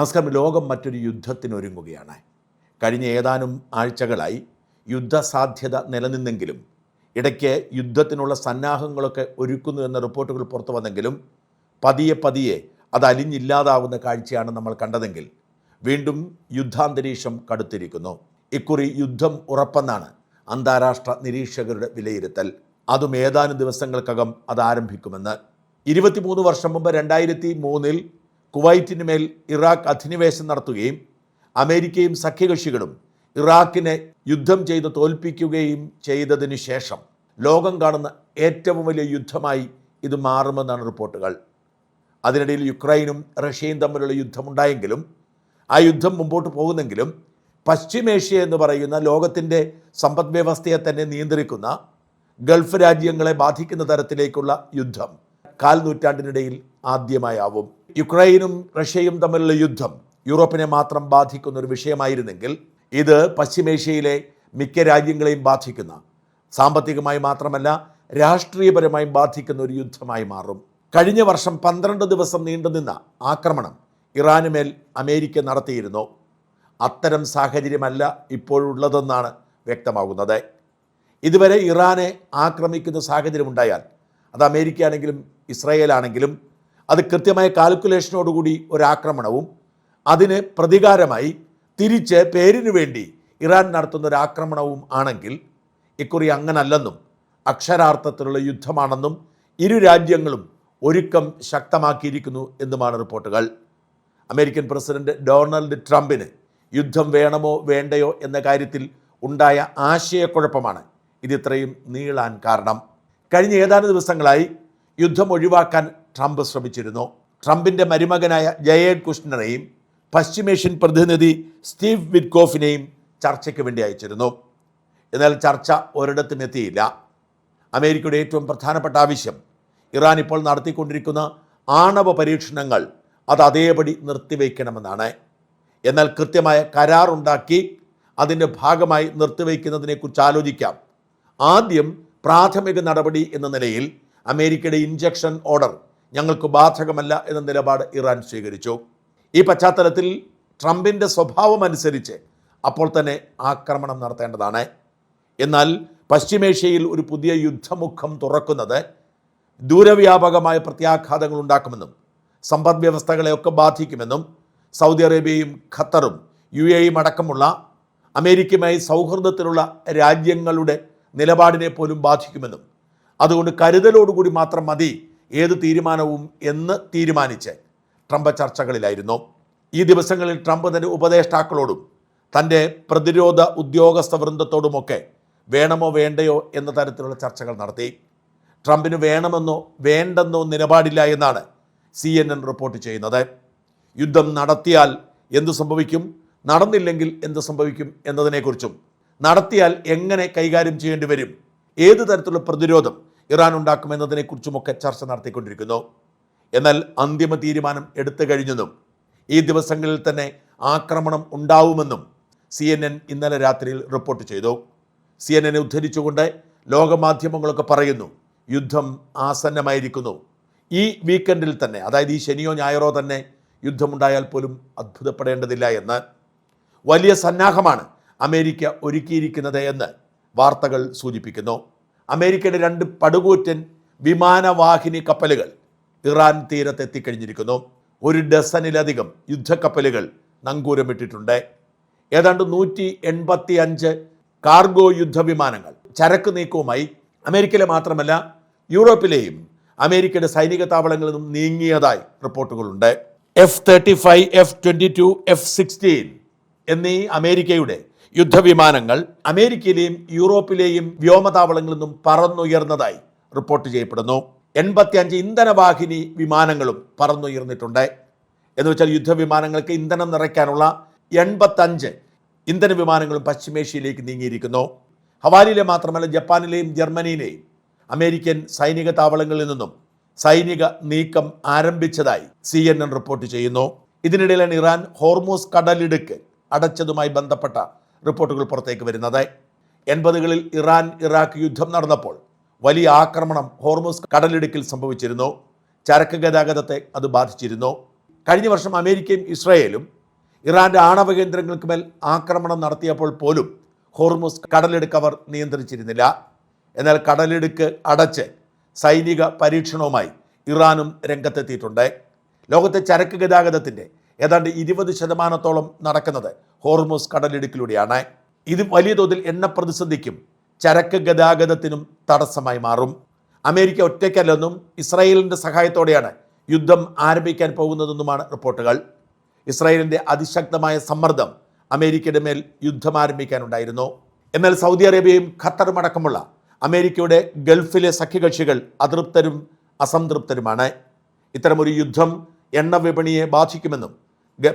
നമസ്കാരം. ലോകം മറ്റൊരു യുദ്ധത്തിനൊരുങ്ങുകയാണ്. കഴിഞ്ഞ ഏതാനും ആഴ്ചകളായി യുദ്ധസാധ്യത നിലനിന്നെങ്കിലും ഇടയ്ക്ക് യുദ്ധത്തിനുള്ള സന്നാഹങ്ങളൊക്കെ ഒരുക്കുന്നു എന്ന റിപ്പോർട്ടുകൾ പുറത്തു വന്നെങ്കിലും പതിയെ അത് അലിഞ്ഞില്ലാതാവുന്ന കാഴ്ചയാണ് നമ്മൾ കണ്ടതെങ്കിൽ വീണ്ടും യുദ്ധാന്തരീക്ഷം കടുത്തിരിക്കുന്നു. ഇക്കുറി യുദ്ധം ഉറപ്പെന്നാണ് അന്താരാഷ്ട്ര നിരീക്ഷകരുടെ വിലയിരുത്തൽ. അതും ഏതാനും ദിവസങ്ങൾക്കകം അത് ആരംഭിക്കുമെന്ന്. 23 വർഷം മുമ്പ് 2003 കുവൈറ്റിന് മേൽ ഇറാഖ് അധിനിവേശം നടത്തുകയും അമേരിക്കയും സഖ്യകക്ഷികളും ഇറാഖിനെ യുദ്ധം ചെയ്ത് തോൽപ്പിക്കുകയും ചെയ്തതിനു ശേഷം ലോകം കാണുന്ന ഏറ്റവും വലിയ യുദ്ധമായി ഇത് മാറുമെന്നാണ് റിപ്പോർട്ടുകൾ. അതിനിടയിൽ യുക്രൈനും റഷ്യയും തമ്മിലുള്ള യുദ്ധമുണ്ടായെങ്കിലും ആ യുദ്ധം മുമ്പോട്ട് പോകുന്നെങ്കിലും പശ്ചിമേഷ്യ എന്ന് പറയുന്ന ലോകത്തിൻ്റെ സമ്പദ് വ്യവസ്ഥയെ തന്നെ നിയന്ത്രിക്കുന്ന ഗൾഫ് രാജ്യങ്ങളെ ബാധിക്കുന്ന തരത്തിലേക്കുള്ള യുദ്ധം കാൽനൂറ്റാണ്ടിനിടയിൽ ആദ്യമായാവും. യുക്രൈനും റഷ്യയും തമ്മിലുള്ള യുദ്ധം യൂറോപ്പിനെ മാത്രം ബാധിക്കുന്ന ഒരു വിഷയമായിരുന്നെങ്കിൽ ഇത് പശ്ചിമേഷ്യയിലെ മിക്ക രാജ്യങ്ങളെയും ബാധിക്കുന്ന, സാമ്പത്തികമായി മാത്രമല്ല രാഷ്ട്രീയപരമായും ബാധിക്കുന്ന ഒരു യുദ്ധമായി മാറും. കഴിഞ്ഞ വർഷം 12 ദിവസം നീണ്ടുനിന്ന ആക്രമണം ഇറാന് മേൽ അമേരിക്ക നടത്തിയിരുന്നു. അത്തരം സാഹചര്യമല്ല ഇപ്പോഴുള്ളതെന്നാണ് വ്യക്തമാകുന്നത്. ഇതുവരെ ഇറാനെ ആക്രമിക്കുന്ന സാഹചര്യമുണ്ടായാൽ അത് അമേരിക്ക ആണെങ്കിലും ഇസ്രായേൽ ആണെങ്കിലും അത് കൃത്യമായ കാൽക്കുലേഷനോടുകൂടി ഒരാക്രമണവും അതിന് പ്രതികാരമായി തിരിച്ച് പേരിനു വേണ്ടി ഇറാൻ നടത്തുന്ന ഒരാക്രമണവും ആണെങ്കിൽ ഇക്കുറി അങ്ങനല്ലെന്നും അക്ഷരാർത്ഥത്തിലുള്ള യുദ്ധമാണെന്നും ഇരു രാജ്യങ്ങളും ഒരുക്കം ശക്തമാക്കിയിരിക്കുന്നു എന്നുമാണ് റിപ്പോർട്ടുകൾ. അമേരിക്കൻ പ്രസിഡന്റ് ഡൊണാൾഡ് ട്രംപിന് യുദ്ധം വേണമോ വേണ്ടയോ എന്ന കാര്യത്തിൽ ഉണ്ടായ ആശയക്കുഴപ്പമാണ് ഇതിത്രയും നീളാൻ കാരണം. കഴിഞ്ഞ ഏതാനും ദിവസങ്ങളായി യുദ്ധം ഒഴിവാക്കാൻ ട്രംപ് ശ്രമിച്ചിരുന്നു. ട്രംപിൻ്റെ മരുമകനായ ജയേഡ് കുഷ്നറെയും പശ്ചിമേഷ്യൻ പ്രതിനിധി സ്റ്റീവ് വിറ്റ്കോഫിനെയും ചർച്ചയ്ക്ക് വേണ്ടി അയച്ചിരുന്നു. എന്നാൽ ചർച്ച ഒരിടത്തും എത്തിയില്ല. അമേരിക്കയുടെ ഏറ്റവും പ്രധാനപ്പെട്ട ആവശ്യം ഇറാൻ ഇപ്പോൾ നടത്തിക്കൊണ്ടിരിക്കുന്ന ആണവ പരീക്ഷണങ്ങൾ അത് അതേപടി നിർത്തിവെക്കണമെന്നാണ്. എന്നാൽ കൃത്യമായ കരാറുണ്ടാക്കി അതിൻ്റെ ഭാഗമായി നിർത്തിവെക്കുന്നതിനെക്കുറിച്ച് ആലോചിക്കാം. ആദ്യം പ്രാഥമിക നടപടി എന്ന നിലയിൽ അമേരിക്കയുടെ ഇൻജക്ഷൻ ഓർഡർ ഞങ്ങൾക്ക് ബാധകമല്ല എന്ന നിലപാട് ഇറാൻ സ്വീകരിച്ചു. ഈ പശ്ചാത്തലത്തിൽ ട്രംപിൻ്റെ സ്വഭാവമനുസരിച്ച് അപ്പോൾ തന്നെ ആക്രമണം നടത്തേണ്ടതാണ്. എന്നാൽ പശ്ചിമേഷ്യയിൽ ഒരു പുതിയ യുദ്ധമുഖം തുറക്കുന്നത് ദൂരവ്യാപകമായ പ്രത്യാഘാതങ്ങൾ ഉണ്ടാക്കുമെന്നും സമ്പദ് വ്യവസ്ഥകളെയൊക്കെ ബാധിക്കുമെന്നും സൗദി അറേബ്യയും ഖത്തറും UAEയും അടക്കമുള്ള അമേരിക്കയുമായി സൗഹൃദത്തിലുള്ള രാജ്യങ്ങളുടെ നിലപാടിനെ പോലും ബാധിക്കുമെന്നും അതുകൊണ്ട് കരുതലോടുകൂടി മാത്രം മതി ഏത് തീരുമാനവും എന്ന് തീരുമാനിച്ച് ട്രംപ് ചർച്ചകളിലായിരുന്നു. ഈ ദിവസങ്ങളിൽ ട്രംപ് തൻ്റെ ഉപദേഷ്ടാക്കളോടും തൻ്റെ പ്രതിരോധ ഉദ്യോഗസ്ഥ വൃന്ദത്തോടുമൊക്കെ വേണമോ വേണ്ടയോ എന്ന തരത്തിലുള്ള ചർച്ചകൾ നടത്തി. ട്രംപിന് വേണമെന്നോ വേണ്ടെന്നോ നിലപാടില്ല എന്നാണ് CNN റിപ്പോർട്ട് ചെയ്യുന്നത്. യുദ്ധം നടത്തിയാൽ എന്തു സംഭവിക്കും, നടന്നില്ലെങ്കിൽ എന്ത് സംഭവിക്കും എന്നതിനെക്കുറിച്ചും നടത്തിയാൽ എങ്ങനെ കൈകാര്യം ചെയ്യേണ്ടി വരും, ഏത് തരത്തിലുള്ള പ്രതിരോധം ഇറാൻ ഉണ്ടാക്കുമെന്നതിനെക്കുറിച്ചുമൊക്കെ ചർച്ച നടത്തിക്കൊണ്ടിരിക്കുന്നു. എന്നാൽ അന്തിമ തീരുമാനം എടുത്തു കഴിഞ്ഞെന്നും ഈ ദിവസങ്ങളിൽ തന്നെ ആക്രമണം ഉണ്ടാവുമെന്നും CNN ഇന്നലെ രാത്രിയിൽ റിപ്പോർട്ട് ചെയ്തു. CNN ഉദ്ധരിച്ചുകൊണ്ട് ലോകമാധ്യമങ്ങളൊക്കെ പറയുന്നു യുദ്ധം ആസന്നമായിരിക്കുന്നു. ഈ വീക്കെൻഡിൽ തന്നെ, അതായത് ഈ ശനിയോ ഞായറോ തന്നെ യുദ്ധമുണ്ടായാൽ പോലും അത്ഭുതപ്പെടേണ്ടതില്ല എന്ന്. വലിയ സന്നാഹമാണ് അമേരിക്ക ഒരുക്കിയിരിക്കുന്നത് എന്ന് വാർത്തകൾ സൂചിപ്പിക്കുന്നു. അമേരിക്കയുടെ 2 പടുകൂറ്റൻ വിമാനവാഹിനി കപ്പലുകൾ ഇറാൻ തീരത്തെത്തിക്കഴിഞ്ഞിരിക്കുന്നു. 1 ഡസനിലധികം യുദ്ധക്കപ്പലുകൾ നങ്കൂരമിട്ടിട്ടുണ്ട്. ഏതാണ്ട് 185 കാർഗോ യുദ്ധവിമാനങ്ങൾ ചരക്ക് നീക്കവുമായി അമേരിക്കയിലെ മാത്രമല്ല യൂറോപ്പിലെയും അമേരിക്കയുടെ സൈനിക താവളങ്ങളിൽ നിന്നും നീങ്ങിയതായി റിപ്പോർട്ടുകളുണ്ട്. F-35, F-22, F-16 എന്നീ അമേരിക്കയുടെ യുദ്ധവിമാനങ്ങൾ അമേരിക്കയിലെയും യൂറോപ്പിലെയും വ്യോമതാവളങ്ങളിൽ നിന്നും പറന്നുയർന്നതായി റിപ്പോർട്ട് ചെയ്യപ്പെടുന്നു. 85 ഇന്ധനവാഹിനി വിമാനങ്ങളും പറന്നുയർന്നിട്ടുണ്ട്. എന്ന് വെച്ചാൽ യുദ്ധവിമാനങ്ങൾക്ക് ഇന്ധനം നിറയ്ക്കാനുള്ള 85 ഇന്ധന വിമാനങ്ങളും പശ്ചിമേഷ്യയിലേക്ക് നീങ്ങിയിരിക്കുന്നു. ഹവാലിയിലെ മാത്രമല്ല ജപ്പാനിലെയും ജർമ്മനിയിലെയും അമേരിക്കൻ സൈനിക താവളങ്ങളിൽ നിന്നും സൈനിക നീക്കം ആരംഭിച്ചതായി CNN റിപ്പോർട്ട് ചെയ്യുന്നു. ഇതിനിടയിലാണ് ഇറാൻ ഹോർമൂസ് കടലിടുക്ക് അടച്ചതുമായി ബന്ധപ്പെട്ട റിപ്പോർട്ടുകൾ പുറത്തേക്ക് വരുന്നത്. 80കളിൽ ഇറാൻ ഇറാഖ് യുദ്ധം നടന്നപ്പോൾ വലിയ ആക്രമണം ഹോർമൂസ് കടലിടുക്കിൽ സംഭവിച്ചിരുന്നു. ചരക്ക് ഗതാഗതത്തെ അത് ബാധിച്ചിരുന്നു. കഴിഞ്ഞ വർഷം അമേരിക്കയും ഇസ്രായേലും ഇറാൻ്റെ ആണവ കേന്ദ്രങ്ങൾക്ക് മേൽ ആക്രമണം നടത്തിയപ്പോൾ പോലും ഹോർമുസ് കടലിടുക്ക് അവർ നിയന്ത്രിച്ചിരുന്നില്ല. എന്നാൽ കടലിടുക്ക് അടച്ച് സൈനിക പരീക്ഷണവുമായി ഇറാനും രംഗത്തെത്തിയിട്ടുണ്ട്. ലോകത്തെ ചരക്ക് ഗതാഗതത്തിൻ്റെ ഏതാണ്ട് 20% നടക്കുന്നത് ഹോർമുസ് കടലിടുക്കിലൂടെയാണ്. ഇത് വലിയ തോതിൽ എണ്ണ പ്രതിസന്ധിക്കും ചരക്ക് ഗതാഗതത്തിനും തടസ്സമായി മാറും. അമേരിക്ക ഒറ്റയ്ക്കല്ലെന്നും ഇസ്രായേലിൻ്റെ സഹായത്തോടെയാണ് യുദ്ധം ആരംഭിക്കാൻ പോകുന്നതെന്നുമാണ് റിപ്പോർട്ടുകൾ. ഇസ്രായേലിൻ്റെ അതിശക്തമായ സമ്മർദ്ദം അമേരിക്കയുടെ മേൽ യുദ്ധം ആരംഭിക്കാനുണ്ടായിരുന്നു. എന്നാൽ സൗദി അറേബ്യയും ഖത്തറും അടക്കമുള്ള അമേരിക്കയുടെ ഗൾഫിലെ സഖ്യകക്ഷികൾ അതൃപ്തരും അസംതൃപ്തരുമാണ്. ഇത്തരമൊരു യുദ്ധം എണ്ണ വിപണിയെ ബാധിക്കുമെന്നും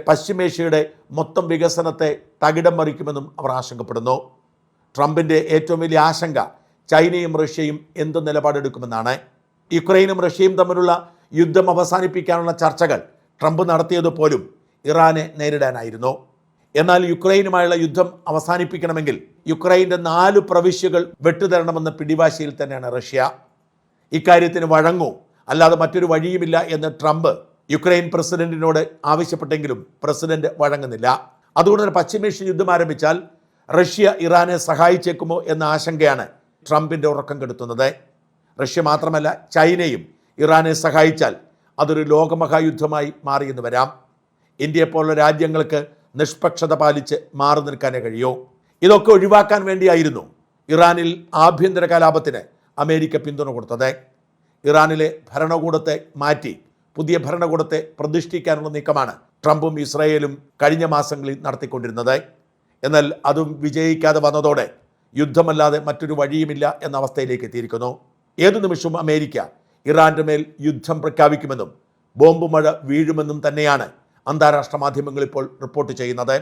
പശ്ചിമേഷ്യയുടെ മൊത്തം വികസനത്തെ തകിടം മറിക്കുമെന്നും അവർ ആശങ്കപ്പെടുന്നു. ട്രംപിൻ്റെ ഏറ്റവും വലിയ ആശങ്ക ചൈനയും റഷ്യയും എന്ത് നിലപാടെടുക്കുമെന്നാണ്. യുക്രൈനും റഷ്യയും തമ്മിലുള്ള യുദ്ധം അവസാനിപ്പിക്കാനുള്ള ചർച്ചകൾ ട്രംപ് നടത്തിയതുപോലും ഇറാനെ നേരിടാനായിരുന്നു. എന്നാൽ യുക്രൈനുമായുള്ള യുദ്ധം അവസാനിപ്പിക്കണമെങ്കിൽ യുക്രൈൻ്റെ 4 പ്രവിശ്യകൾ വെട്ടുതരണമെന്ന പിടിവാശിയിൽ തന്നെയാണ് റഷ്യ. ഇക്കാര്യത്തിന് വഴങ്ങൂ, അല്ലാതെ മറ്റൊരു വഴിയുമില്ല എന്ന് ട്രംപ് യുക്രൈൻ പ്രസിഡന്റിനോട് ആവശ്യപ്പെട്ടെങ്കിലും പ്രസിഡന്റ് വഴങ്ങുന്നില്ല. അതുകൊണ്ട് തന്നെ പശ്ചിമേഷ്യൻ യുദ്ധം ആരംഭിച്ചാൽ റഷ്യ ഇറാനെ സഹായിച്ചേക്കുമോ എന്ന ആശങ്കയാണ് ട്രംപിൻ്റെ ഉറക്കം കെടുത്തുന്നത്. റഷ്യ മാത്രമല്ല, ചൈനയും ഇറാനെ സഹായിച്ചാൽ അതൊരു ലോകമഹായുദ്ധമായി മാറിയെന്ന് വരാം. ഇന്ത്യയെപ്പോലുള്ള രാജ്യങ്ങൾക്ക് നിഷ്പക്ഷത പാലിച്ച് മാറി നിൽക്കാനേ കഴിയൂ. ഇതൊക്കെ ഒഴിവാക്കാൻ വേണ്ടിയായിരുന്നു ഇറാനിൽ ആഭ്യന്തര കലാപത്തിന് അമേരിക്ക പിന്തുണ കൊടുത്തത്. ഇറാനിലെ ഭരണകൂടത്തെ മാറ്റി പുതിയ ഭരണകൂടത്തെ പ്രതിഷ്ഠിക്കാനുള്ള നീക്കമാണ് ട്രംപും ഇസ്രായേലും കഴിഞ്ഞ മാസങ്ങളിൽ നടത്തിക്കൊണ്ടിരുന്നത്. എന്നാൽ അതും വിജയിക്കാതെ വന്നതോടെ യുദ്ധമല്ലാതെ മറ്റൊരു വഴിയുമില്ല എന്ന അവസ്ഥയിലേക്ക് എത്തിയിരിക്കുന്നു. ഏതു നിമിഷവും അമേരിക്ക ഇറാൻ്റെ മേൽ യുദ്ധം പ്രഖ്യാപിക്കുമെന്നും ബോംബ് മഴ വീഴുമെന്നും തന്നെയാണ് അന്താരാഷ്ട്ര മാധ്യമങ്ങൾ ഇപ്പോൾ റിപ്പോർട്ട് ചെയ്യുന്നത്.